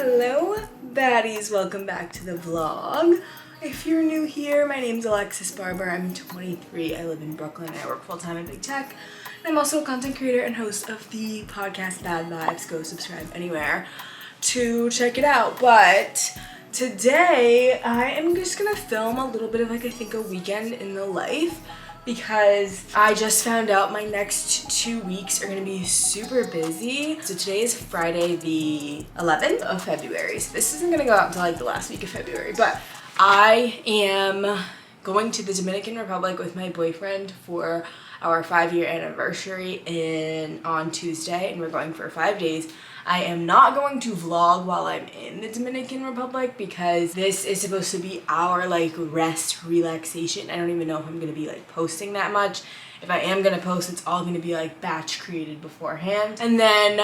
Hello baddies, welcome back to the vlog. If you're new here, my name's Alexis Barber. I'm 23, I live in Brooklyn, I work full-time in big tech. And I'm also a content creator and host of the podcast Bad Vibes. Go subscribe anywhere to check it out. But today I am just gonna film a little bit of like, I think, a weekend in the life, because I just found out my next 2 weeks are gonna be super busy. So today is Friday the 11th of February. So this isn't gonna go out until like the last week of February, but I am going to the Dominican Republic with my boyfriend for our 5-year anniversary on Tuesday, and we're going for 5 days. I am not going to vlog while I'm in the Dominican Republic because this is supposed to be our like rest relaxation. I don't even know if I'm gonna be like posting that much. If I am gonna post, it's all gonna be like batch created beforehand. And then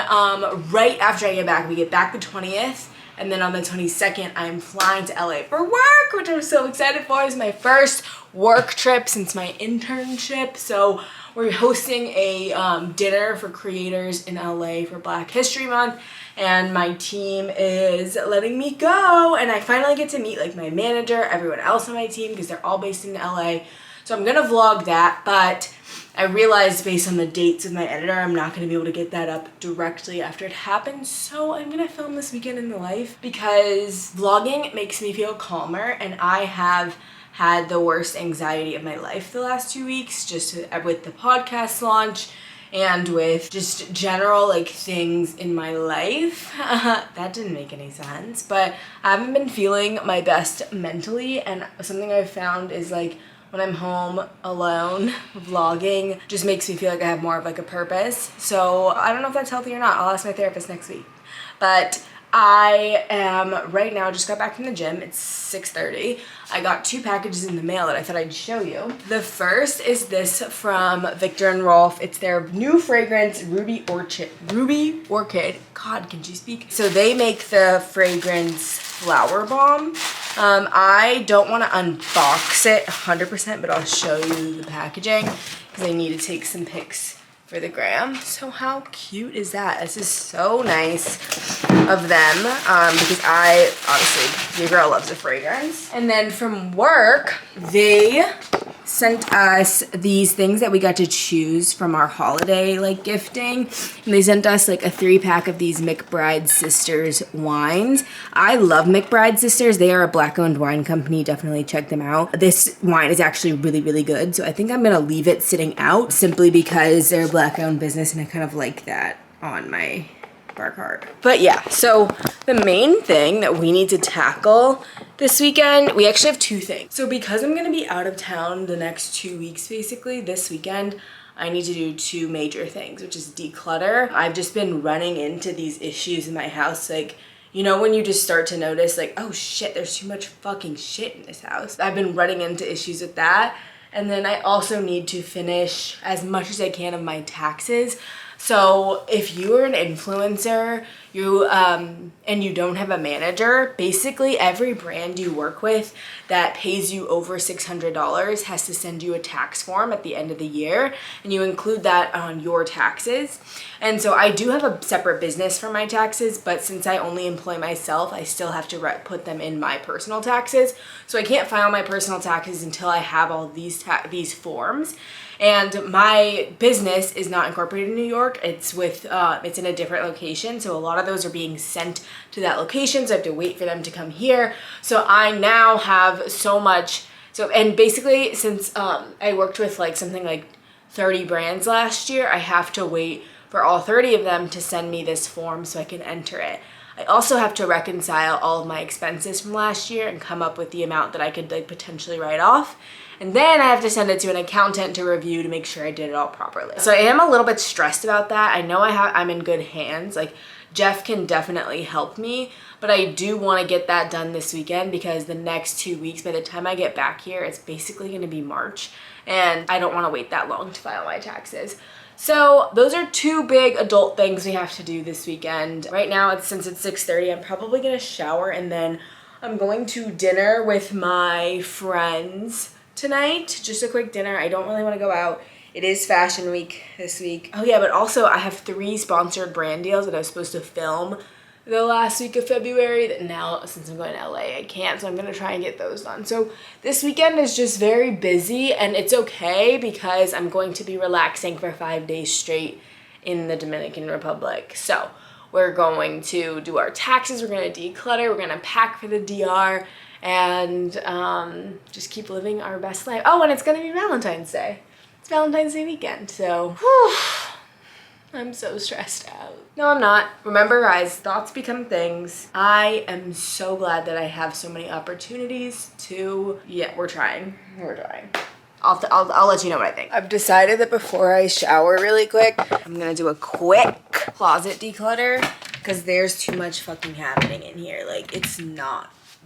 right after I get back, we get back the 20th. And then on the 22nd, I'm flying to LA for work, which I'm so excited for. It's my first work trip since my internship. So we're hosting a dinner for creators in LA for Black History Month. And my team is letting me go. And I finally get to meet like my manager, everyone else on my team, because they're all based in LA. So I'm gonna vlog that, but I realized based on the dates of my editor, I'm not gonna be able to get that up directly after it happens. So I'm gonna film this weekend in the life because vlogging makes me feel calmer, and I have had the worst anxiety of my life the last 2 weeks, just with the podcast launch and with just general like things in my life. That didn't make any sense, but I haven't been feeling my best mentally, and something I've found is like when I'm home alone, vlogging just makes me feel like I have more of like a purpose. So I don't know if that's healthy or not. I'll ask my therapist next week. But I am right now, just got back from the gym. It's 6:30. I got 2 packages in the mail that I thought I'd show you. The first is this from Viktor and Rolf. It's their new fragrance, Ruby Orchid. God, can she speak? So they make the fragrance Flower Bomb. I don't want to unbox it 100%, but I'll show you the packaging because I need to take some pics for the gram. So how cute is that? This is so nice of them because I honestly, your girl loves a fragrance. And then from work, they sent us these things that we got to choose from our holiday like gifting, and they sent us like a 3-pack of these McBride Sisters wines. I love McBride Sisters. They are a Black-owned wine company. Definitely check them out. This wine is actually really, really good, so I think I'm gonna leave it sitting out simply because they're a Black-owned business, and I kind of like that on my bar card. But yeah, so the main thing that we need to tackle this weekend, we actually have 2 things. So because I'm gonna be out of town the next 2 weeks, basically, this weekend, I need to do 2 major things, which is declutter. I've just been running into these issues in my house, like, you know, when you just start to notice like, oh shit, there's too much fucking shit in this house. I've been running into issues with that. And then I also need to finish as much as I can of my taxes. So if you are an influencer, and you don't have a manager, basically every brand you work with that pays you over $600 has to send you a tax form at the end of the year, and you include that on your taxes. And so I do have a separate business for my taxes, but since I only employ myself, I still have to put them in my personal taxes. So I can't file my personal taxes until I have all these forms. And my business is not incorporated in New York. It's it's in a different location. So a lot of those are being sent to that location. So I have to wait for them to come here. So I now have so much. And basically since I worked with like something like 30 brands last year, I have to wait for all 30 of them to send me this form so I can enter it. I also have to reconcile all of my expenses from last year and come up with the amount that I could like potentially write off. And then I have to send it to an accountant to review to make sure I did it all properly. So I am a little bit stressed about that. I know I'm in good hands. Like Jeff can definitely help me, but I do want to get that done this weekend because the next 2 weeks, by the time I get back here, it's basically going to be March, and I don't want to wait that long to file my taxes. So those are 2 big adult things we have to do this weekend. Right now, since it's 6:30, I'm probably going to shower, and then I'm going to dinner with my friends tonight. Just a quick dinner. I don't really want to go out. It is fashion week this week. Oh yeah, but also I have 3 sponsored brand deals that I was supposed to film the last week of February that now, since I'm going to LA, I can't, so I'm going to try and get those done. So this weekend is just very busy, and it's okay because I'm going to be relaxing for 5 days straight in the Dominican Republic. So we're going to do our taxes, we're going to declutter, we're going to pack for the DR, and just keep living our best life. Oh, and it's going to be Valentine's Day. It's Valentine's Day weekend, so whew, I'm so stressed out. No, I'm not. Remember, guys, thoughts become things. I am so glad that I have so many opportunities to, yeah, we're trying. I'll let you know what I think. I've decided that before I shower really quick, I'm gonna do a quick closet declutter because there's too much fucking happening in here. Like,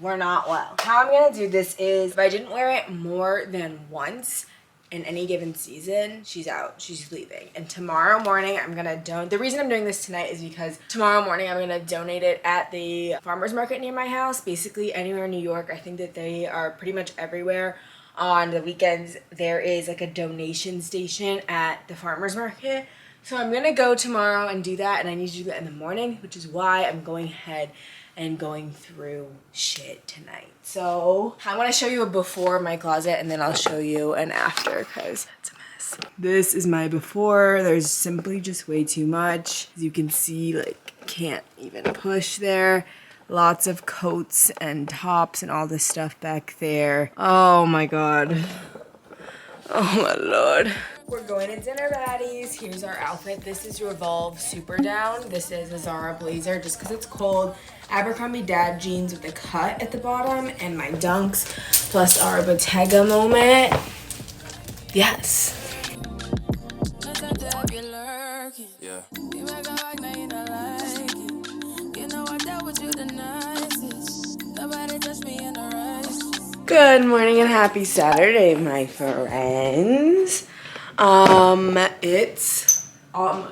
we're not well. How I'm gonna do this is, if I didn't wear it more than once in any given season, she's out, she's leaving. And tomorrow morning, I'm gonna the reason I'm doing this tonight is because tomorrow morning, I'm gonna donate it at the farmer's market near my house. Basically anywhere in New York. I think that they are pretty much everywhere. On the weekends, there is like a donation station at the farmer's market. So I'm gonna go tomorrow and do that, and I need to do that in the morning, which is why I'm going ahead and going through shit tonight. So I want to show you a before of my closet, and then I'll show you an after because it's a mess. This is my before. There's simply just way too much. As you can see, like, can't even push there. Lots of coats and tops and all this stuff back there. Oh my god. Oh my lord. We're going to dinner, baddies. Here's our outfit. This is Revolve Super Down. This is a Zara blazer just because it's cold. Abercrombie dad jeans with a cut at the bottom, and my Dunks plus our Bottega moment. Yes. Yeah. Good morning and happy Saturday, my friends. It's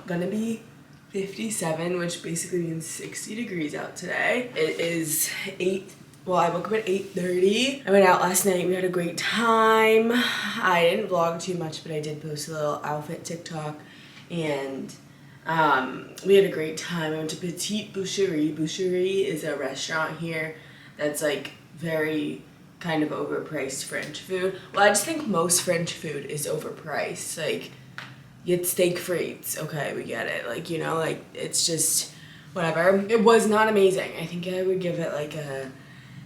gonna be 57, which basically means 60 degrees out today. It is I woke up at 8:30. I went out last night, we had a great time. I didn't vlog too much, but I did post a little outfit TikTok, and we had a great time. I went to Petite Boucherie. Boucherie is a restaurant here that's like very kind of overpriced French food. Well, I just think most French food is overpriced. Like, you get steak frites, okay, we get it. Like, you know, like, it's just whatever. It was not amazing. I think I would give it like a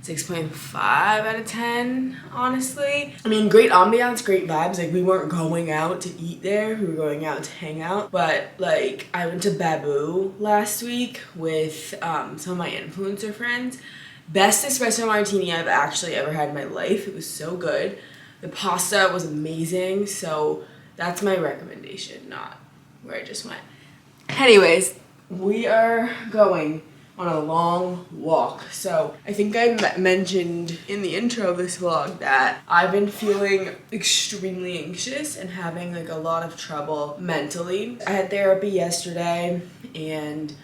6.5 out of 10, honestly. I mean, great ambiance, great vibes. Like, we weren't going out to eat there. We were going out to hang out. But, like, I went to Babu last week with some of my influencer friends. Best espresso martini I've actually ever had in my life. It was so good. The pasta was amazing. So that's my recommendation, not where I just went. Anyways, we are going on a long walk. So I think I mentioned in the intro of this vlog that I've been feeling extremely anxious and having like a lot of trouble mentally. I had therapy yesterday, and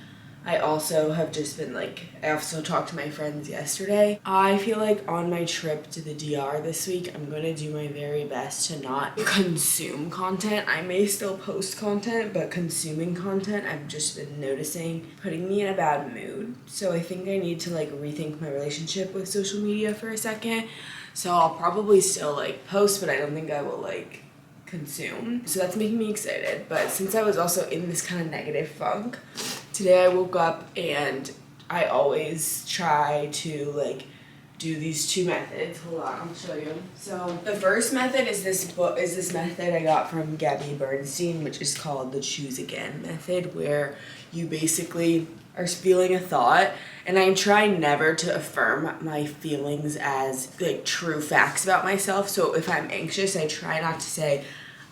I also have just been like, I also talked to my friends yesterday. I feel like on my trip to the DR this week, I'm gonna do my very best to not consume content. I may still post content, but consuming content, I've just been noticing putting me in a bad mood. So I think I need to like rethink my relationship with social media for a second. So I'll probably still like post, but I don't think I will like consume. So that's making me excited. But since I was also in this kind of negative funk, today I woke up and I always try to like do these two methods. Hold on, I'll show you. So the first method is this method I got from Gabby Bernstein, which is called the Choose Again method, where you basically are feeling a thought, and I try never to affirm my feelings as like true facts about myself. So if I'm anxious, I try not to say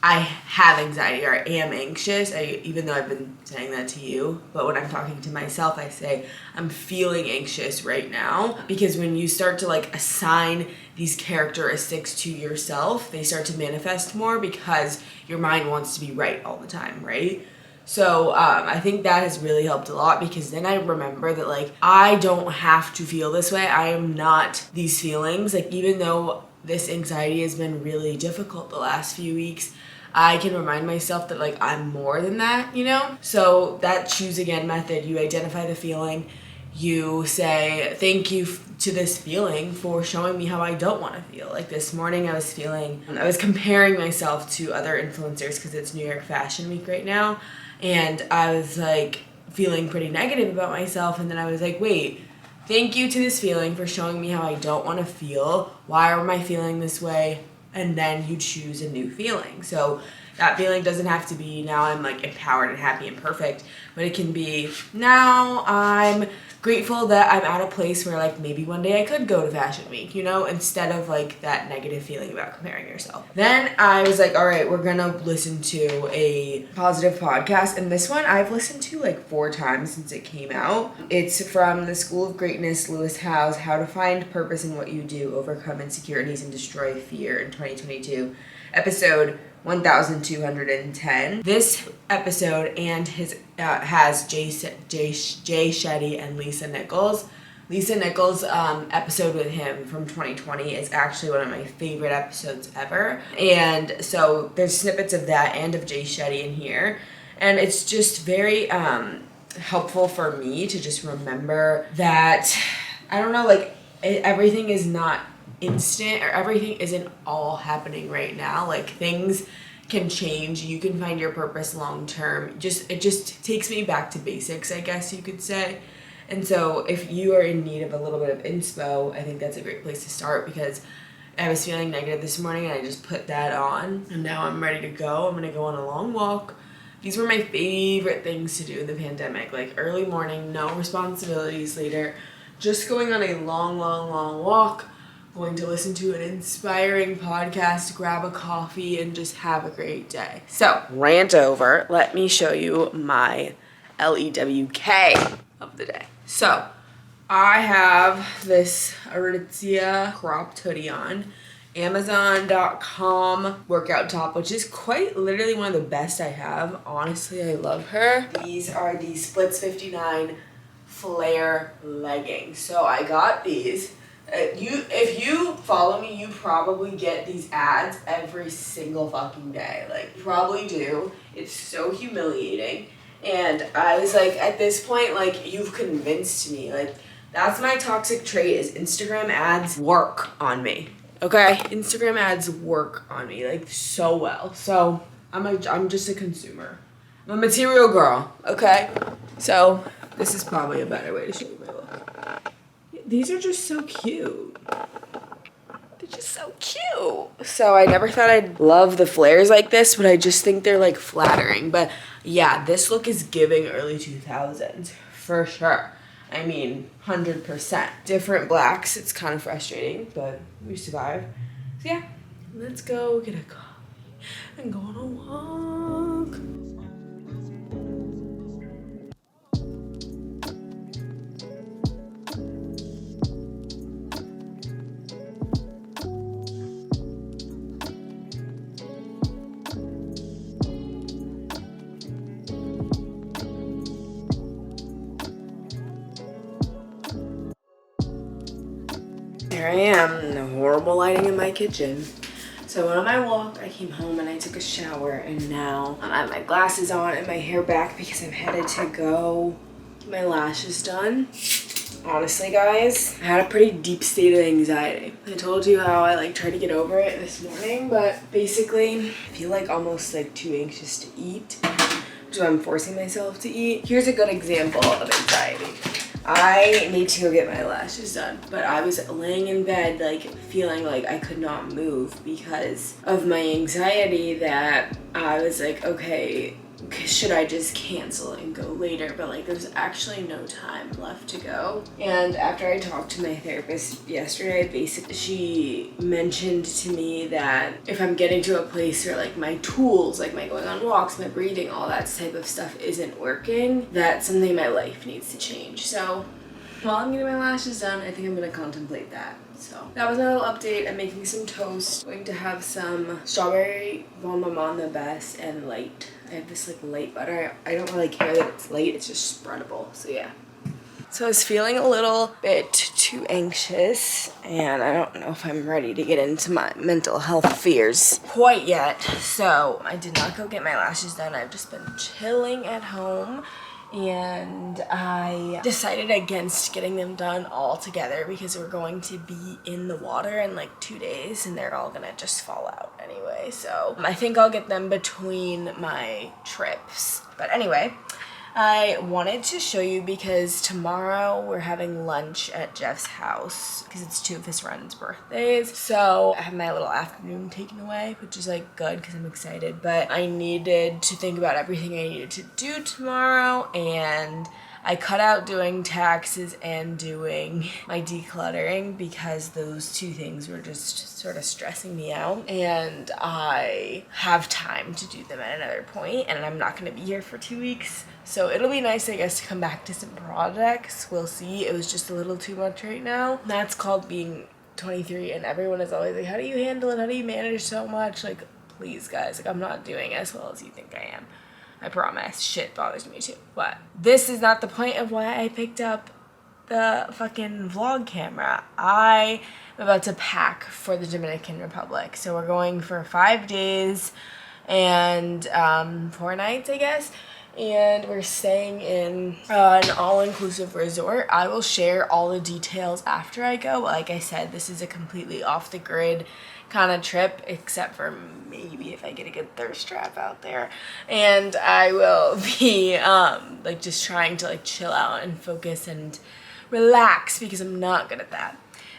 I have anxiety or I am anxious, even though I've been saying that to you. But when I'm talking to myself, I say I'm feeling anxious right now. Because when you start to like assign these characteristics to yourself, they start to manifest more because your mind wants to be right all the time, right? So I think that has really helped a lot, because then I remember that like I don't have to feel this way. I am not these feelings. Like, even though this anxiety has been really difficult the last few weeks, I can remind myself that like I'm more than that, you know? So that Choose Again method, you identify the feeling, you say thank you to this feeling for showing me how I don't want to feel. Like this morning I was comparing myself to other influencers because it's New York Fashion Week right now, and I was like feeling pretty negative about myself, and then I was like, wait, thank you to this feeling for showing me how I don't want to feel. Why am I feeling this way? And then you choose a new feeling. So that feeling doesn't have to be now I'm like empowered and happy and perfect, but it can be now I'm grateful that I'm at a place where like maybe one day I could go to Fashion Week, you know, instead of like that negative feeling about comparing yourself. Then I was like, all right, we're gonna listen to a positive podcast, and this one I've listened to like 4 times since it came out. It's from the School of Greatness, Lewis Howes, How to Find Purpose in What You Do, Overcome Insecurities, and Destroy Fear in 2022, episode 1210. This episode and his has Jay Shetty and Lisa Nichols. Lisa Nichols' episode with him from 2020 is actually one of my favorite episodes ever. And so there's snippets of that and of Jay Shetty in here. And it's just very helpful for me to just remember that, I don't know, like everything is not instant, or everything isn't all happening right now. Like things can change. You can find your purpose long term. It just takes me back to basics, I guess you could say. And so if you are in need of a little bit of inspo, I think that's a great place to start, because I was feeling negative this morning and I just put that on, and now I'm ready to go. I'm gonna go on a long walk. These were my favorite things to do in the pandemic, like early morning, no responsibilities later, just going on a long walk, going to listen to an inspiring podcast, grab a coffee, and just have a great day. So, rant over. Let me show you my LEWK of the day. So, I have this Aritzia cropped hoodie on, Amazon.com workout top, which is quite literally one of the best I have. Honestly, I love her. These are the Splits 59 flare leggings. So I got these. If you follow me, you probably get these ads every single fucking day. Like, you probably do. It's so humiliating. And I was like, at this point, like, you've convinced me. Like, that's my toxic trait, is Instagram ads work on me. Okay? Instagram ads work on me, like, so well. So, I'm just a consumer. I'm a material girl, okay? So, this is probably a better way to show you my look. These are just so cute. They're just so cute. So I never thought I'd love the flares like this, but I just think they're like flattering. But yeah, this look is giving early 2000s for sure. I mean, 100%. Different blacks. It's kind of frustrating, but we survive. So yeah, let's go get a coffee and go on a walk. Here I am, the horrible lighting in my kitchen. So I went on my walk, I came home and I took a shower, and now I have my glasses on and my hair back because I'm headed to go get my lashes done. Honestly, guys, I had a pretty deep state of anxiety. I told you how I like tried to get over it this morning, but basically I feel like almost like too anxious to eat, so I'm forcing myself to eat. Here's a good example of anxiety. I need to go get my lashes done, but I was laying in bed like feeling like I could not move because of my anxiety, that I was like, okay, should I just cancel and go later? But like there's actually no time left to go. And after I talked to my therapist yesterday, basically she mentioned to me that if I'm getting to a place where like my tools, like my going on walks, my breathing, all that type of stuff isn't working, that something in my life needs to change. So while I'm getting my lashes done, I think I'm gonna contemplate that. So that was my little update. I'm making some toast. Going to have some strawberry bon maman the best and light. I have this like light butter. I don't really care that it's light, it's just spreadable. So yeah. So I was feeling a little bit too anxious, and I don't know if I'm ready to get into my mental health fears quite yet. So I did not go get my lashes done. I've just been chilling at home. and I decided against getting them done all together because we're going to be in the water in like 2 days and they're all gonna just fall out anyway. So I think I'll get them between my trips. But anyway, I wanted to show you because tomorrow we're having lunch at Jeff's house because it's 2 of his friends' birthdays. So I have my little afternoon taken away, which is like good because I'm excited. But I needed to think about everything I needed to do tomorrow, and I cut out doing taxes and doing my decluttering because those 2 things were just sort of stressing me out, and I have time to do them at another point, and I'm not going to be here for 2 weeks. So it'll be nice, I guess, to come back to some projects. We'll see. It was just a little too much right now. That's called being 23, and everyone is always like, how do you handle it? How do you manage so much? Like, please, guys, like, I'm not doing as well as you think I am. I promise. Shit bothers me too. But this is not the point of why I picked up the fucking vlog camera. I am about to pack for the Dominican Republic. So we're going for 5 days and 4 nights, I guess. And we're staying in an all-inclusive resort. I will share all the details after I go. But like I said, this is a completely off-the-grid kind of trip, except for maybe if I get a good thirst trap out there. And I will be like just trying to like chill out and focus and relax because I'm not good at that.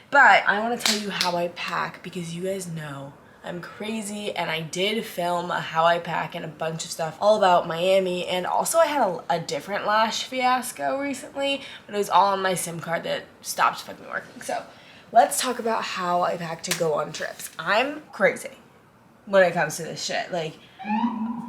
But I want to tell you how I pack because you guys know I'm crazy, and I did film a how I pack and a bunch of stuff all about Miami, and also I had a different lash fiasco recently, but it was all on my SIM card that stopped fucking working. So let's talk about how I pack to go on trips. I'm crazy when it comes to this shit. Like,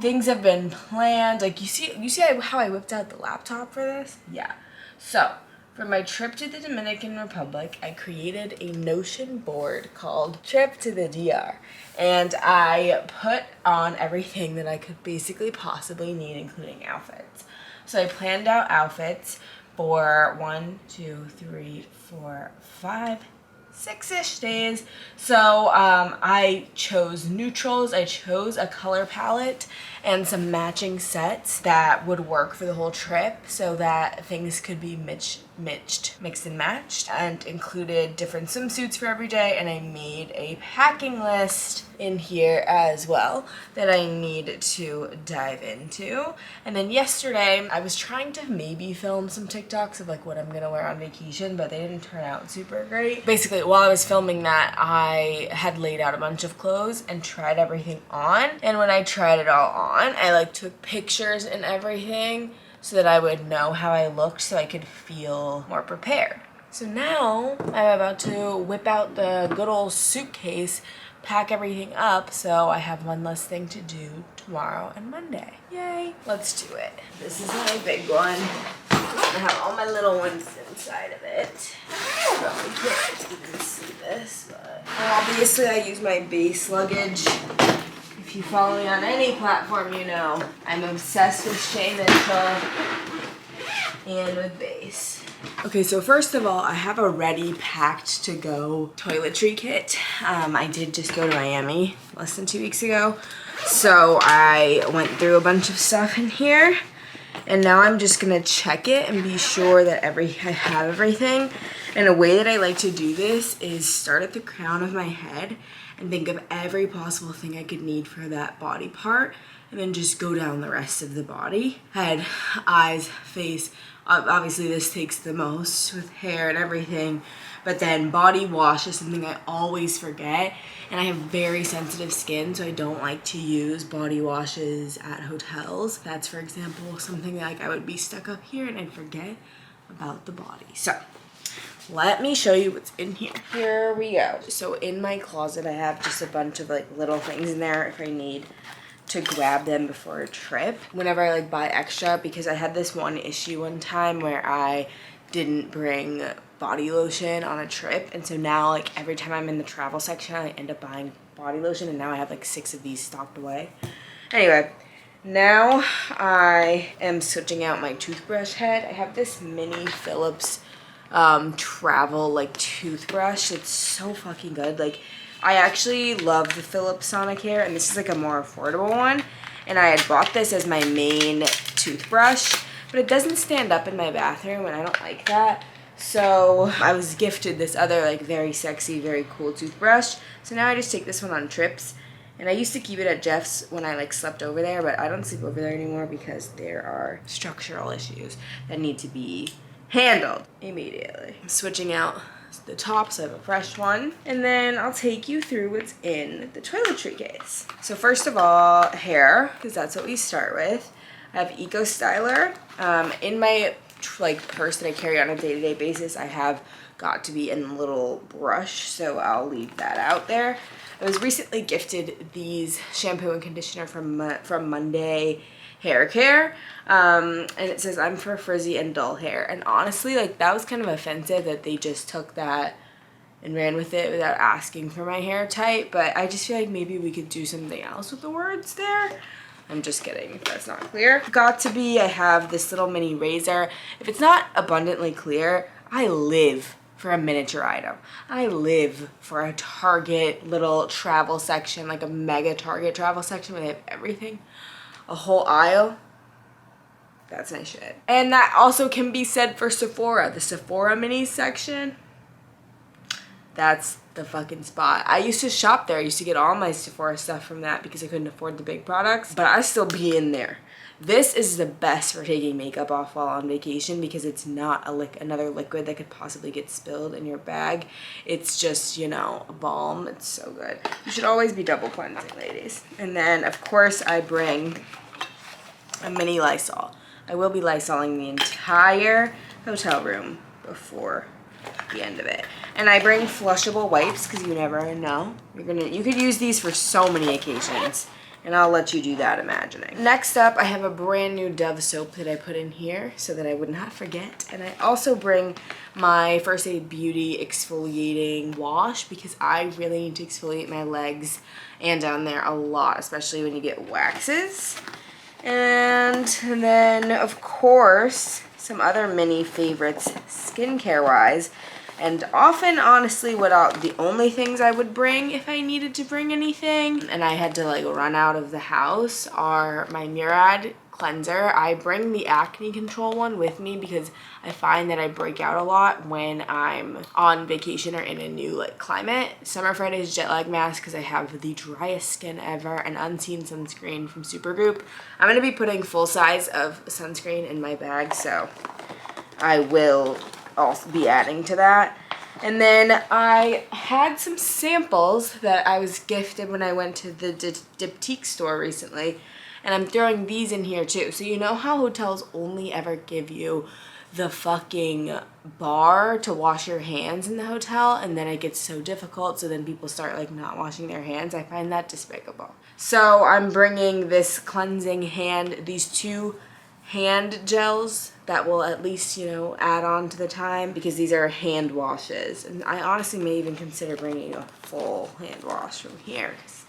things have been planned. Like, you see how I whipped out the laptop for this? Yeah. So for my trip to the Dominican Republic, I created a Notion board called Trip to the DR. And I put on everything that I could basically possibly need, including outfits. So I planned out outfits for 1, 2, 3, 4, 5, 6-ish days. So I chose neutrals, I chose a color palette and some matching sets that would work for the whole trip so that things could be mixed and matched, and included different swimsuits for every day. And I made a packing list in here as well that I need to dive into. And then yesterday I was trying to maybe film some TikToks of like what I'm gonna wear on vacation, but they didn't turn out super great. Basically, while I was filming that, I had laid out a bunch of clothes and tried everything on, and when I tried it all on, I like took pictures and everything so that I would know how I looked so I could feel more prepared. So now I'm about to whip out the good old suitcase, pack everything up, so I have one less thing to do tomorrow and Monday. Yay, let's do it. This is my big one. I have all my little ones inside of it. You probably can't even see this, but obviously I use my base luggage. If you follow me on any platform, you know I'm obsessed with Shea Mitchell and with base. Okay, so first of all, I have a ready packed to go toiletry kit. I did just go to Miami less than 2 weeks ago, so I went through a bunch of stuff in here, and now I'm just gonna check it and be sure that I have everything. And a way that I like to do this is start at the crown of my head and think of every possible thing I could need for that body part, and then just go down the rest of the body. Head, eyes, face. Obviously this takes the most with hair and everything, but then body wash is something I always forget, and I have very sensitive skin, so I don't like to use body washes at hotels. That's, for example, something like I would be stuck up here and I'd forget about the body. So let me show you what's in here. Here we go. So in my closet, I have just a bunch of like little things in there if I need to grab them before a trip. Whenever I like buy extra, because I had this one issue one time where I didn't bring body lotion on a trip, and so now like every time I'm in the travel section, I end up buying body lotion, and now I have like 6 of these stocked away. Anyway, now I am switching out my toothbrush head. I have this mini Philips travel like toothbrush. It's so fucking good. Like, I actually love the Philips Sonicare, and this is like a more affordable one, and I had bought this as my main toothbrush but it doesn't stand up in my bathroom, and I don't like that. So I was gifted this other like very sexy, very cool toothbrush. So now I just take this one on trips. And I used to keep it at Jeff's when I like slept over there, but I don't sleep over there anymore because there are structural issues that need to be handled immediately. I'm switching out the top so I have a fresh one. And then I'll take you through what's in the toiletry case. So first of all, hair, because that's what we start with. I have Eco Styler. In my like purse that I carry on a day-to-day basis, I have got to be in a little brush, so I'll leave that out there. I was recently gifted these shampoo and conditioner from Monday Hair Care, and it says I'm for frizzy and dull hair. And honestly, like that was kind of offensive that they just took that and ran with it without asking for my hair type. But I just feel like maybe we could do something else with the words there. I'm just kidding if that's not clear. Got to be, I have this little mini razor. If it's not abundantly clear, I live for a miniature item. I live for a Target little travel section, like a mega Target travel section where they have everything. A whole aisle. That's my shit. And that also can be said for Sephora. The Sephora mini section. That's the fucking spot. I used to shop there. I used to get all my Sephora stuff from that because I couldn't afford the big products. But I still be in there. This is the best for taking makeup off while on vacation because it's not another liquid that could possibly get spilled in your bag. It's just, you know, a balm. It's so good. You should always be double cleansing, ladies. And then, of course, I bring a mini Lysol. I will be Lysoling the entire hotel room before the end of it. And I bring flushable wipes because you never know. You could use these for so many occasions. And I'll let you do that imagining. Next up, I have a brand new Dove soap that I put in here so that I would not forget. And I also bring my First Aid Beauty exfoliating wash because I really need to exfoliate my legs and down there a lot, especially when you get waxes. And then, of course, some other mini favorites skincare-wise. And often, honestly, the only things I would bring if I needed to bring anything, and I had to like run out of the house, are my Murad cleanser. I bring the acne control one with me because I find that I break out a lot when I'm on vacation or in a new like climate. Summer Fridays jet lag mask because I have the driest skin ever, and Unseen sunscreen from Supergoop. I'm going to be putting full size of sunscreen in my bag, so I will also be adding to that. And then I had some samples that I was gifted when I went to the Diptyque store recently, and I'm throwing these in here too. So you know how hotels only ever give you the fucking bar to wash your hands in the hotel, and then it gets so difficult, so then people start like not washing their hands? I find that despicable. So I'm bringing this cleansing these two hand gels that will at least, you know, add on to the time because these are hand washes. And I honestly may even consider bringing a full hand wash from here because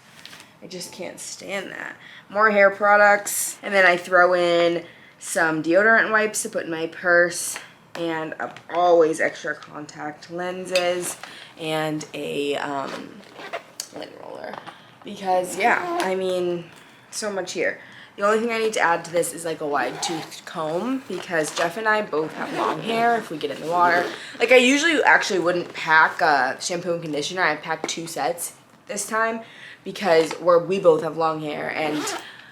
I just can't stand that. More hair products. And then I throw in some deodorant wipes to put in my purse, and always extra contact lenses and a lint roller. Because, yeah, I mean, so much here. The only thing I need to add to this is like a wide toothed comb because Jeff and I both have long hair if we get in the water. Like I usually actually wouldn't pack shampoo and conditioner. I packed 2 sets this time because we both have long hair, and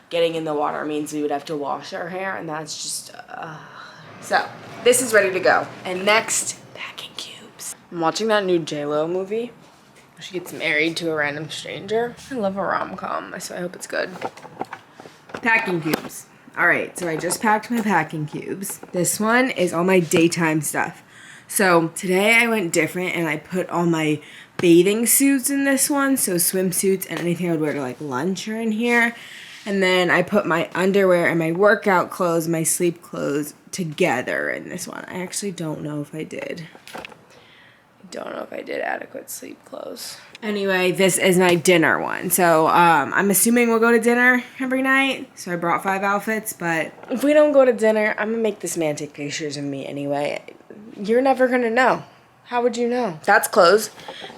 getting in the water means we would have to wash our hair, and that's just so this is ready to go. And next, packing cubes. I'm watching that new J-Lo movie. She gets married to a random stranger. I love a rom-com, so I hope it's good. Packing cubes. Alright, so I just packed my packing cubes. This one is all my daytime stuff. So today I went different and I put all my bathing suits in this one. So swimsuits and anything I would wear to like lunch are in here. And then I put my underwear and my workout clothes, my sleep clothes together in this one. I actually don't know if I did. Adequate sleep clothes. Anyway, this is my dinner one. So I'm assuming we'll go to dinner every night. So I brought 5 outfits, but if we don't go to dinner, I'm gonna make this man take pictures of me anyway. You're never gonna know. How would you know? That's clothes.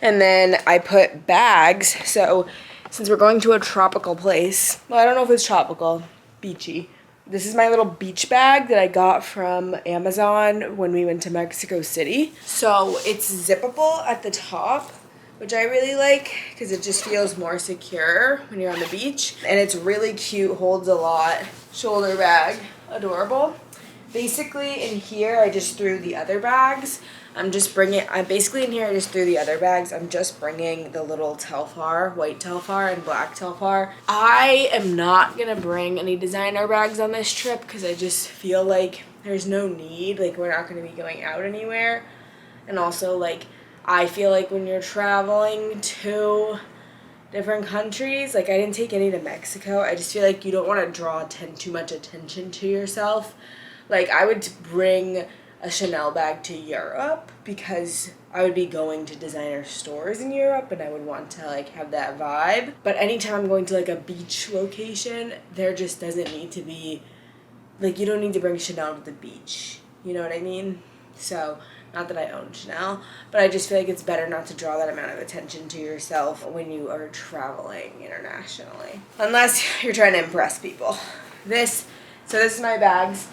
And then I put bags. So since we're going to a tropical place, well, I don't know if it's tropical, beachy, This is my little beach bag that I got from Amazon when we went to Mexico City. So it's zippable at the top, which I really like because it just feels more secure when you're on the beach. And it's really cute, holds a lot. Shoulder bag, adorable. Basically in here, I just threw the other bags. I'm just bringing the other bags. I'm just bringing the little Telfar, white Telfar and black Telfar. I am not gonna bring any designer bags on this trip because I just feel like there's no need. Like, we're not gonna be going out anywhere. And also, like, I feel like when you're traveling to different countries, like, I didn't take any to Mexico. I just feel like you don't want to draw too much attention to yourself. Like, I would bring a Chanel bag to Europe because I would be going to designer stores in Europe and I would want to, like, have that vibe. But anytime I'm going to, like, a beach location, there just doesn't need to be, like, you don't need to bring Chanel to the beach. You know what I mean? So, not that I own Chanel, but I just feel like it's better not to draw that amount of attention to yourself when you are traveling internationally. Unless you're trying to impress people. This is my bags.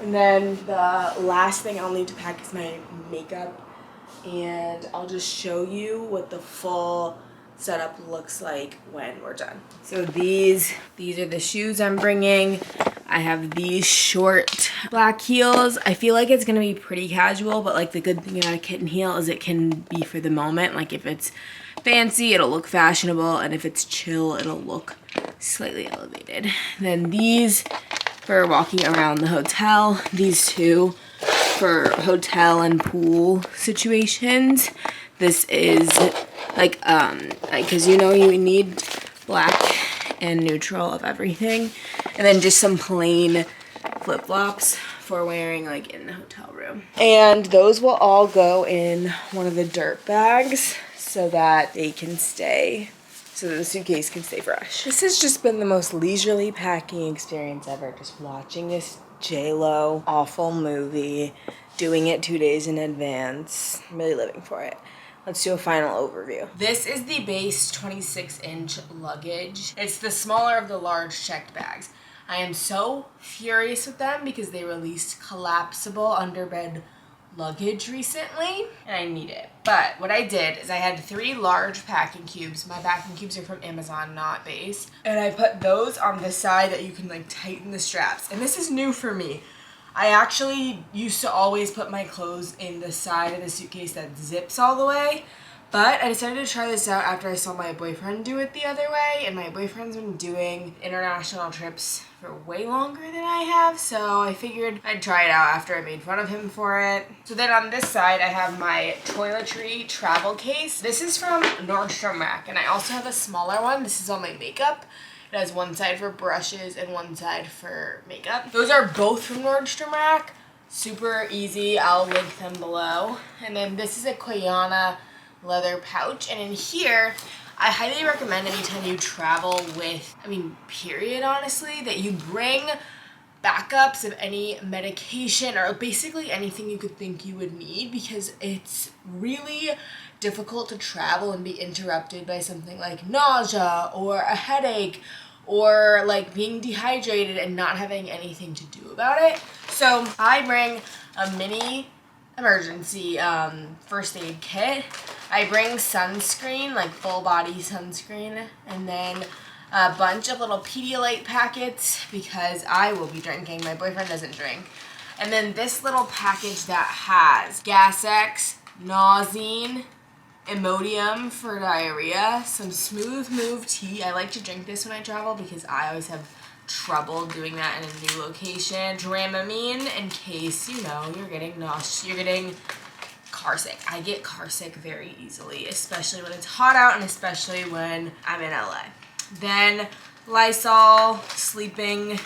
And then the last thing I'll need to pack is my makeup. And I'll just show you what the full setup looks like when we're done. So these are the shoes I'm bringing. I have these short black heels. I feel like it's gonna be pretty casual, but like the good thing about a kitten heel is it can be for the moment. Like if it's fancy, it'll look fashionable, and if it's chill, it'll look slightly elevated. Then these for walking around the hotel. These two for hotel and pool situations. This is like, because you know you need black and neutral of everything. And then just some plain flip-flops for wearing like in the hotel room. And those will all go in one of the dirt bags so that they can stay, so that the suitcase can stay fresh. This has just been the most leisurely packing experience ever. Just watching this J-Lo awful movie, doing it 2 days in advance. I'm really living for it. Let's do a final overview. This is the base 26-inch luggage. It's the smaller of the large checked bags. I am so furious with them because they released collapsible underbed luggage recently, and I need it. But what I did is I had 3 large packing cubes. My packing cubes are from Amazon, not Base. And I put those on the side that you can like tighten the straps. And this is new for me. I actually used to always put my clothes in the side of the suitcase that zips all the way. But I decided to try this out after I saw my boyfriend do it the other way, and my boyfriend's been doing international trips for way longer than I have, so I figured I'd try it out after I made fun of him for it. So then on this side, I have my toiletry travel case. This is from Nordstrom Rack, and I also have a smaller one. This is all my makeup. It has one side for brushes and one side for makeup. Those are both from Nordstrom Rack. Super easy. I'll link them below. And then this is a Koyana leather pouch, and in here I highly recommend anytime you travel with, period, honestly, that you bring backups of any medication or basically anything you could think you would need, because it's really difficult to travel and be interrupted by something like nausea or a headache or like being dehydrated and not having anything to do about it. So I bring a mini emergency first aid kit. I bring sunscreen, like full body sunscreen, and then a bunch of little Pedialyte packets because I will be drinking. My boyfriend doesn't drink. And then this little package that has Gas X, Nausine, Imodium for diarrhea, some Smooth Move tea. I like to drink this when I travel because I always have trouble doing that in a new location. Dramamine in case, you're getting nauseous, you're getting car sick. I get car sick very easily, especially when it's hot out and especially when I'm in LA. Then Lysol, sleeping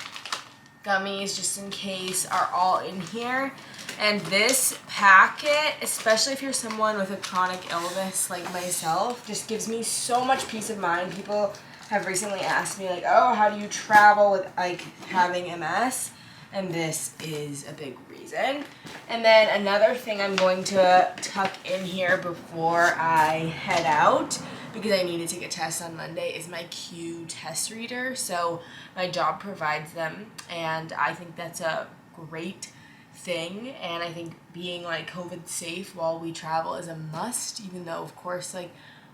gummies just in case are all in here. And this packet, especially if you're someone with a chronic illness like myself, just gives me so much peace of mind. People have recently asked me like, oh, how do you travel with like having MS? And this is a big reason. And then another thing I'm going to tuck in here before I head out, because I need to take a test on Monday, is my Q test reader. So my job provides them, and I think that's a great thing. And I think being like COVID safe while we travel is a must, even though of course like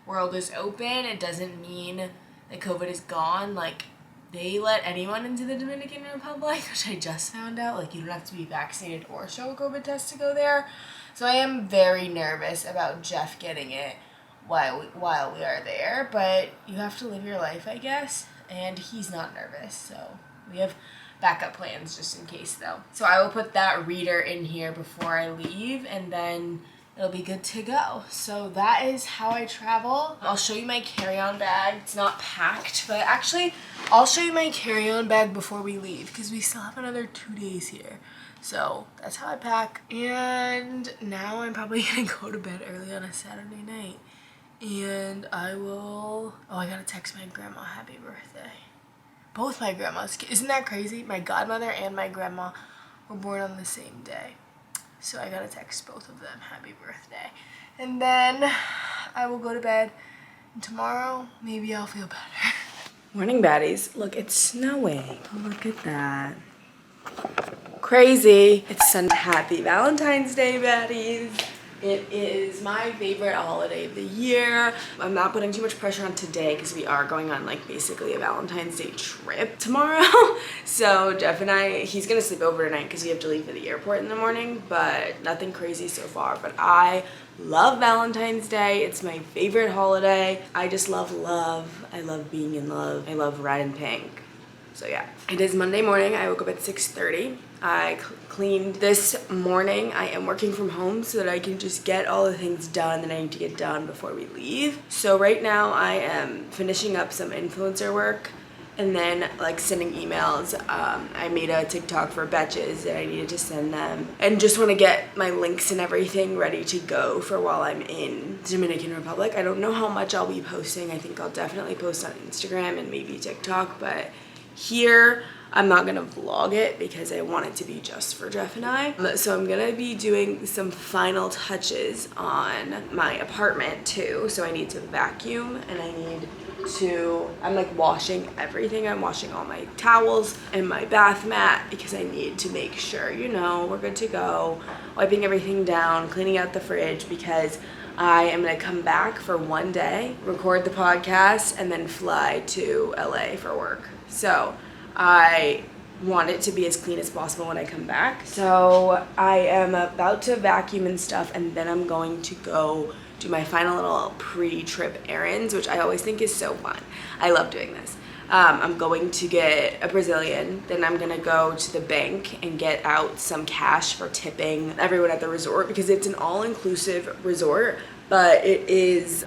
world is open. It doesn't mean that COVID is gone. Like, they let anyone into the Dominican Republic, which I just found out. Like, you don't have to be vaccinated or show a COVID test to go there. So I am very nervous about Jeff getting it while we are there. But you have to live your life, I guess. And he's not nervous, so we have backup plans just in case, though. So I will put that reader in here before I leave, and then it'll be good to go. So that is how I travel. I'll show you my carry-on bag. It's not packed, but actually I'll show you my carry-on bag before we leave because we still have another 2 days here. So that's how I pack. And now I'm probably gonna go to bed early on a Saturday night. And I gotta text my grandma happy birthday. Both my grandmas. Isn't that crazy? My godmother and my grandma were born on the same day. So I gotta text both of them happy birthday. And then I will go to bed. And tomorrow, maybe I'll feel better. Morning, baddies. Look, it's snowing. Look at that. Crazy. It's Sunday. Happy Valentine's Day, baddies. It is my favorite holiday of the year. I'm not putting too much pressure on today because we are going on like basically a Valentine's Day trip tomorrow. So Jeff and he's gonna sleep over tonight because we have to leave for the airport in the morning, but nothing crazy so far. But I love Valentine's Day. It's my favorite holiday. I just love love. I love being in love. I love red and pink. So yeah, it is Monday morning. I woke up at 6:30. I cleaned this morning. I am working from home so that I can just get all the things done that I need to get done before we leave. So right now I am finishing up some influencer work and then like sending emails. I made a TikTok for Betches that I needed to send them and just want to get my links and everything ready to go for while I'm in Dominican Republic. I don't know how much I'll be posting. I think I'll definitely post on Instagram and maybe TikTok, but here I'm not gonna vlog it because I want it to be just for Jeff and I. So I'm gonna be doing some final touches on my apartment too. So I need to vacuum and I'm like washing everything. I'm washing all my towels and my bath mat because I need to make sure, you know, we're good to go. Wiping everything down, cleaning out the fridge because I am gonna come back for 1 day, record the podcast, and then fly to LA for work. So I want it to be as clean as possible when I come back. So I am about to vacuum and stuff, and then I'm going to go do my final little pre-trip errands, which I always think is so fun. I love doing this. I'm going to get a Brazilian, then I'm gonna go to the bank and get out some cash for tipping everyone at the resort because it's an all-inclusive resort. But it is,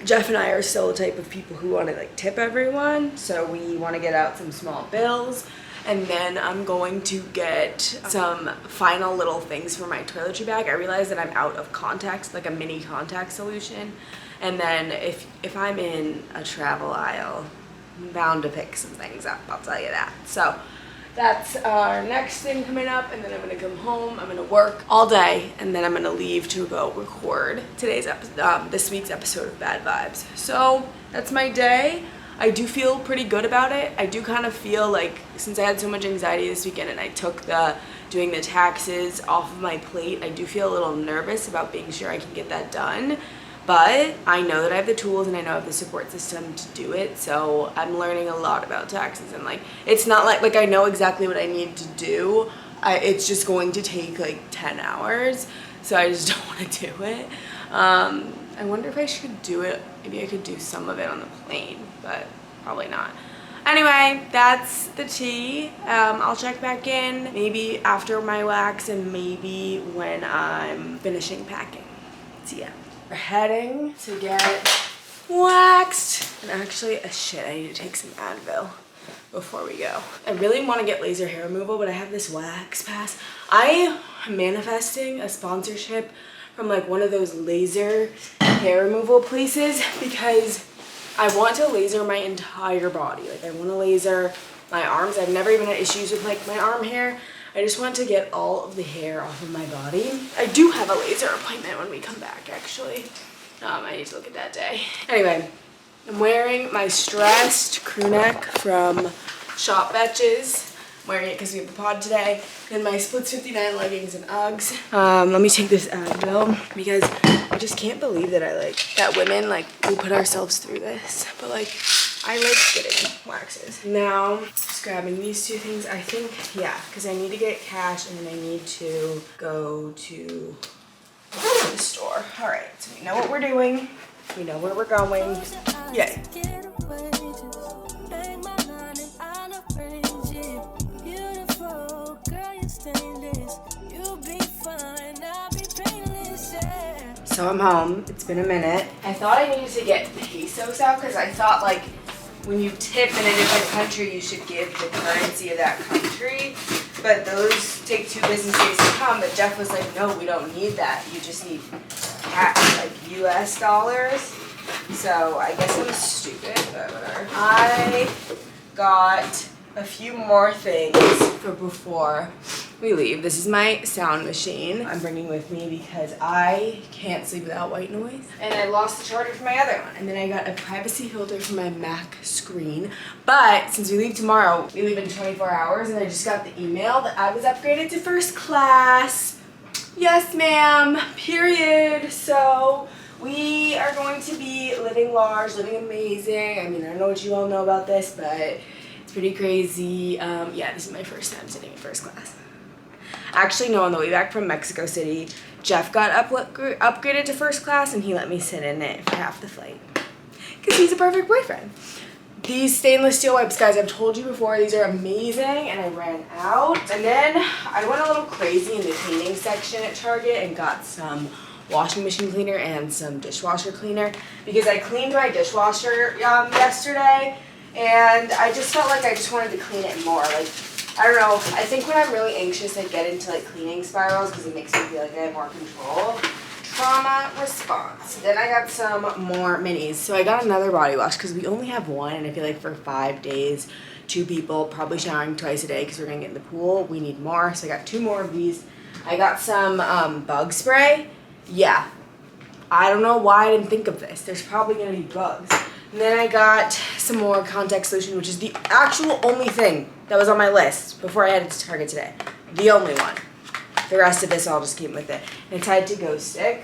Jeff and I are still the type of people who want to like tip everyone. So we want to get out some small bills. And then I'm going to get some final little things for my toiletry bag. I realize that I'm out of contacts, like a mini contact solution. And then if I'm in a travel aisle, I'm bound to pick some things up, I'll tell you that. So that's our next thing coming up, and then I'm gonna come home, I'm gonna work all day, and then I'm gonna leave to go record this week's episode of Bad Vibes. So that's my day. I do feel pretty good about it. I do kind of feel like since I had so much anxiety this weekend and I took doing the taxes off of my plate, I do feel a little nervous about being sure I can get that done. But I know that I have the tools and I know I have the support system to do it. So I'm learning a lot about taxes, and like it's not like I know exactly what I need to do. It's just going to take like 10 hours. So I just don't want to do it. I wonder if I should do it. Maybe I could do some of it on the plane, but probably not. Anyway, that's the tea. I'll check back in maybe after my wax and maybe when I'm finishing packing. See ya. We're heading to get waxed. And actually, shit, I need to take some Advil before we go. I really want to get laser hair removal, but I have this wax pass. I am manifesting a sponsorship from like one of those laser hair removal places because I want to laser my entire body. Like I want to laser my arms. I've never even had issues with like my arm hair, I just want to get all of the hair off of my body. I do have a laser appointment when we come back, actually. I need to look at that day. Anyway, I'm wearing my stressed crew neck from Shop Betches. I'm wearing it because we have the pod today. And my Splits 59 leggings and Uggs. Let me take this Advil because I just can't believe that that women, we put ourselves through this. But I like getting waxes. Now, just grabbing these two things. I think, yeah, because I need to get cash and then I need to go to the store. All right, so we know what we're doing. We know where we're going. Yay. So I'm home. It's been a minute. I thought I needed to get pesos out because I thought when you tip in a different country, you should give the currency of that country. But those take 2 business days to come. But Jeff was like, no, we don't need that. You just need cash, US dollars. So I guess I'm stupid, but whatever. I got a few more things for before we leave. This is my sound machine I'm bringing with me because I can't sleep without white noise. And I lost the charger for my other one. And then I got a privacy filter for my Mac screen. But since we leave tomorrow, we leave in 24 hours and I just got the email that I was upgraded to first class. Yes, ma'am, period. So we are going to be living large, living amazing. I mean, I don't know what you all know about this, but it's pretty crazy. Yeah, this is my first time sitting in first class. Actually, no, on the way back from Mexico City, Jeff got upgraded to first class and he let me sit in it for half the flight. Because he's a perfect boyfriend. These stainless steel wipes, guys, I've told you before, these are amazing and I ran out. And then I went a little crazy in the cleaning section at Target and got some washing machine cleaner and some dishwasher cleaner because I cleaned my dishwasher yesterday and I just felt like I just wanted to clean it more. I don't know, I think when I'm really anxious I get into cleaning spirals because it makes me feel like I have more control. Trauma response. Then I got some more minis. So I got another body wash because we only have one and I feel like for 5 days, 2 people, probably showering twice a day because we're going to get in the pool. We need more. So I got 2 more of these. I got some bug spray. Yeah. I don't know why I didn't think of this. There's probably going to be bugs. And then I got some more contact solution, which is the actual only thing that was on my list before I headed to Target today. The only one. The rest of this I'll just keep with it. And it's Tide to Go stick.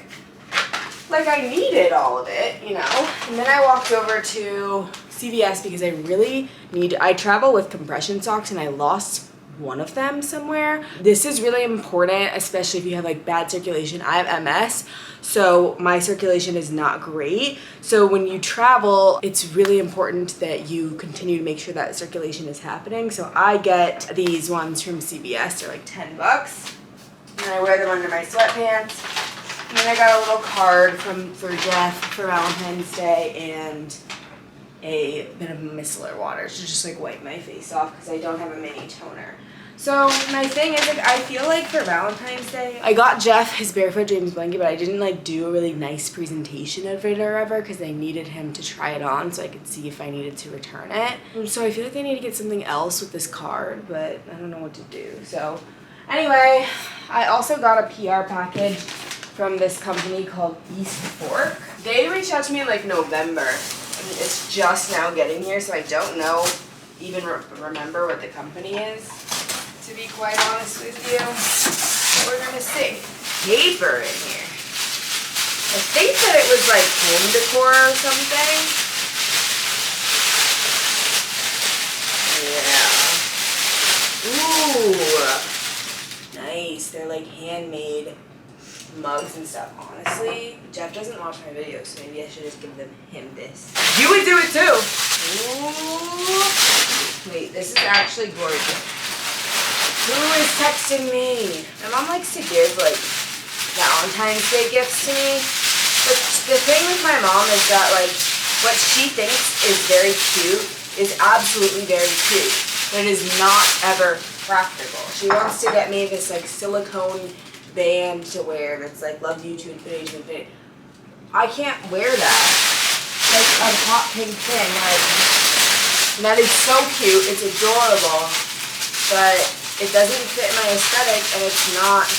I needed all of it, you know. And then I walked over to CVS because I travel with compression socks and I lost one of them somewhere. This is really important, especially if you have bad circulation. I have MS, so my circulation is not great. So when you travel, it's really important that you continue to make sure that circulation is happening. So I get these ones from CVS. They're $10. And I wear them under my sweatpants. And then I got a little card for Jeff for Valentine's Day and a bit of micellar water to just wipe my face off because I don't have a mini toner. So my thing is I feel for Valentine's Day, I got Jeff his Barefoot Dreams blanket, but I didn't do a really nice presentation of it or whatever because I needed him to try it on so I could see if I needed to return it. And so I feel I need to get something else with this card, but I don't know what to do. So anyway, I also got a PR package from this company called East Fork. They reached out to me in November, and it's just now getting here, so I don't know, even remember what the company is, to be quite honest with you. But we're gonna see. Paper in here. I think that it was home decor or something. Yeah. Ooh. Nice. They're handmade mugs and stuff. Honestly, Jeff doesn't watch my videos, so maybe I should just give him this. You would do it too! Ooh. Wait, this is actually gorgeous. Who is texting me? My mom likes to give Valentine's Day gifts to me. But the thing with my mom is that what she thinks is very cute is absolutely very cute. But it is not ever practical. She wants to get me this silicone band to wear that's love you to infinity. I can't wear that. A hot pink thing. That is so cute. It's adorable. But it doesn't fit my aesthetic and it's not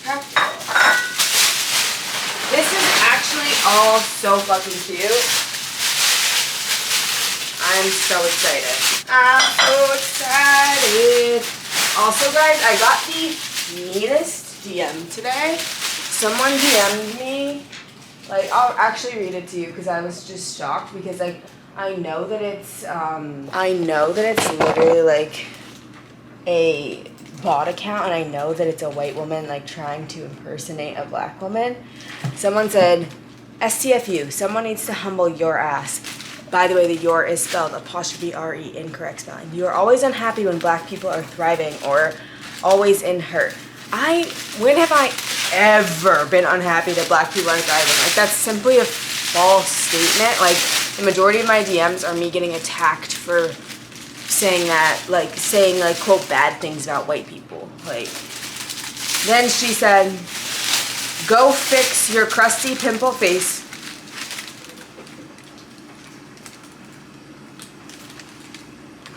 practical. This is actually all so fucking cute. I'm so excited. I'm so excited. Also, guys, I got the neatest DM today. Someone DM'd me. Like, I'll actually read it to you because I was just shocked because, like, I know that it's literally, like, a bot account, and I know that it's a white woman, like, trying to impersonate a black woman. Someone said, STFU, someone needs to humble your ass. By the way, the your is spelled apostrophe RE, incorrect spelling. You are always unhappy when black people are thriving or always in hurt. When have I ever been unhappy that black people are thriving? Like, that's simply a false statement. Like, the majority of my DMs are me getting attacked for saying that, like, quote, bad things about white people. Like, then she said, go fix your crusty pimple face.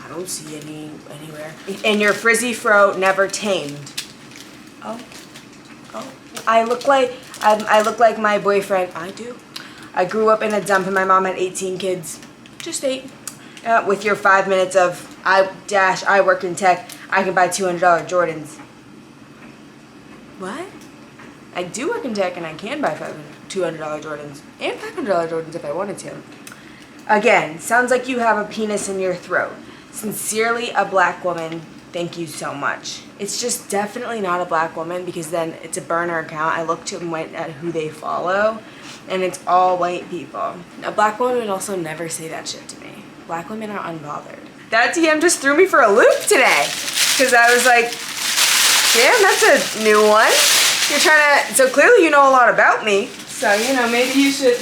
I don't see anywhere. And your frizzy fro never tamed. Oh. I look like my boyfriend. I do. I grew up in a dump and my mom had 18 kids. Just 8. With your 5 minutes of I work in tech, I can buy $200 Jordans. What? I do work in tech and I can buy $200 Jordans and $500 Jordans if I wanted to. Again, sounds like you have a penis in your throat. Sincerely, a black woman. Thank you so much. It's just definitely not a black woman because then it's a burner account. I looked and went at who they follow, and it's all white people. A black woman would also never say that shit to me. Black women are unbothered. That DM just threw me for a loop today because I was like, damn, that's a new one. You're trying to, so clearly you know a lot about me. So, you know, maybe you should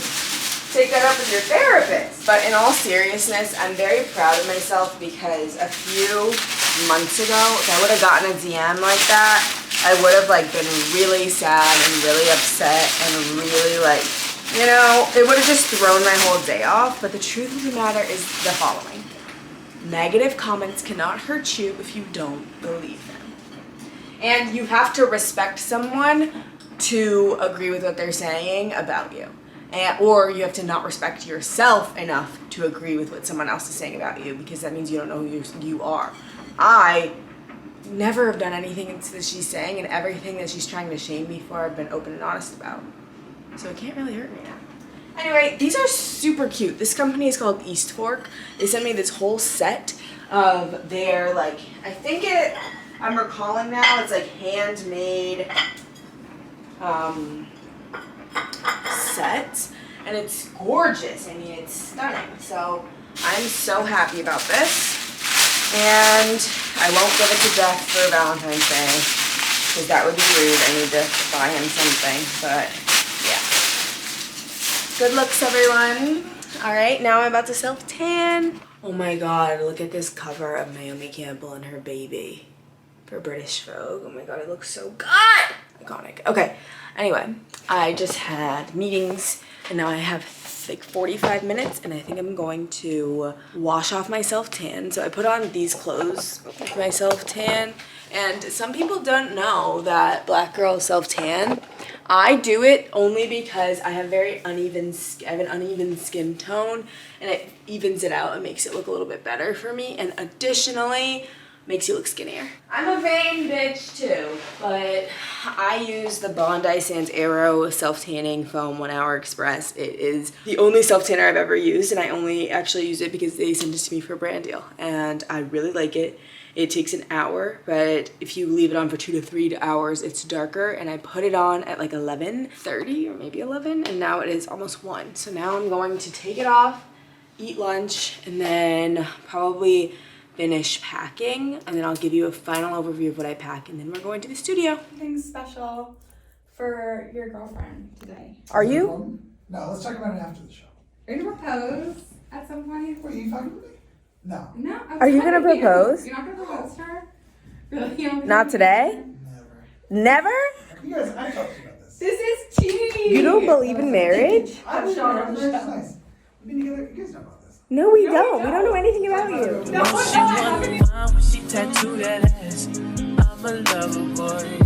take that up with your therapist. But in all seriousness, I'm very proud of myself because a few months ago, if I would have gotten a DM like that, I would have like been really sad and really upset and really like, you know, it would have just thrown my whole day off. But the truth of the matter is the following. Negative comments cannot hurt you if you don't believe them. And you have to respect someone to agree with what they're saying about you. Or you have to not respect yourself enough to agree with what someone else is saying about you because that means you don't know who you are. I never have done anything that she's saying, and everything that she's trying to shame me for I've been open and honest about. So it can't really hurt me now. Anyway, these are super cute. This company is called East Fork. They sent me this whole set of their, like, I'm recalling now, it's like handmade set, and it's gorgeous. I mean, it's stunning. So I'm so happy about this, and I won't give it to Jeff for Valentine's Day because that would be rude. I need to buy him something, but yeah. Good looks, everyone. All right, now I'm about to self-tan. Oh my god, look at this cover of Naomi Campbell and her baby for British Vogue. Oh my god, it looks so good. Iconic. Okay, anyway, I just had meetings and now I have like 45 minutes and I think I'm going to wash off my self-tan. So I put on these clothes with my self-tan, and some people don't know that black girls self-tan. I do it only because I have an uneven skin tone, and it evens it out and makes it look a little bit better for me, and additionally makes you look skinnier. I'm a vain bitch too, but I use the Bondi Sands Aero self-tanning foam 1 Hour Express. It is the only self-tanner I've ever used, and I only actually use it because they sent it to me for a brand deal, and I really like it. It takes an hour, but if you leave it on for 2 to 3 hours, it's darker, and I put it on at like 11:30 or maybe 11, and now it is almost 1. So now I'm going to take it off, eat lunch, and then probably finish packing, and then I'll give you a final overview of what I pack, and then we're going to the studio. Something special for your girlfriend today. Are you? No, let's talk about it after the show. Are you gonna propose at some point? Wait, you talking to me? No. No. Are you gonna propose? You're not gonna propose to her? Really? Not today? Never. Never? You guys, I talked to you about this. This is cheating. You don't believe in marriage? I'm sure. Nice. We've been together. You guys know about this. No, we don't. We don't know anything about you. She wanna find when she tattooed that ass. I'm a lover boy.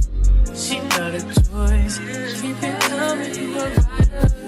She not a choice. Keep it coming, you a rider.